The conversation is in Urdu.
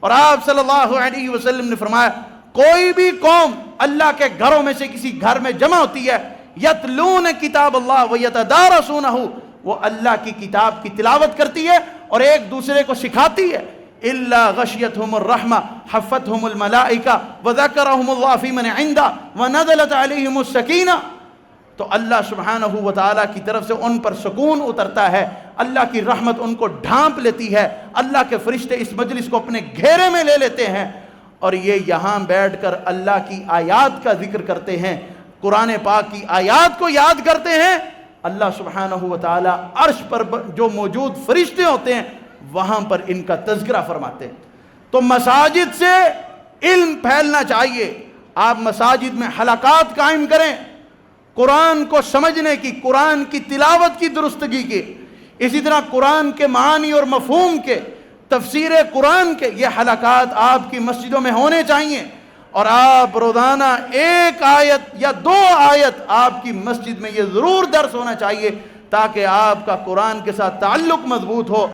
اور آپ صلی اللہ علیہ وسلم نے فرمایا کوئی بھی قوم اللہ کے گھروں میں سے کسی گھر میں جمع ہوتی ہے یتلون کتاب اللہ ویتدارسونہ، وہ اللہ کی کتاب کی تلاوت کرتی ہے اور ایک دوسرے کو سکھاتی ہے، الا غشیتہم الرحمہ حفتہم الملائکہ وذکرہم اللہ فی من عندہ ونزلت علیہم السکینہ، تو اللہ سبحانہ و تعالیٰ کی طرف سے ان پر سکون اترتا ہے، اللہ کی رحمت ان کو ڈھانپ لیتی ہے، اللہ کے فرشتے اس مجلس کو اپنے گھیرے میں لے لیتے ہیں اور یہ یہاں بیٹھ کر اللہ کی آیات کا ذکر کرتے ہیں، قرآن پاک کی آیات کو یاد کرتے ہیں۔ اللہ سبحانہ و تعالیٰ عرش پر جو موجود فرشتے ہوتے ہیں وہاں پر ان کا تذکرہ فرماتے ہیں۔ تو مساجد سے علم پھیلنا چاہیے، آپ مساجد میں حلقات قائم کریں، قرآن کو سمجھنے کی، قرآن کی تلاوت کی درستگی کی، اسی طرح قرآن کے معانی اور مفہوم کے، تفسیر قرآن کے یہ حلقات آپ کی مسجدوں میں ہونے چاہیے، اور آپ روزانہ ایک آیت یا 2 آیت آپ کی مسجد میں یہ ضرور درس ہونا چاہیے تاکہ آپ کا قرآن کے ساتھ تعلق مضبوط ہو۔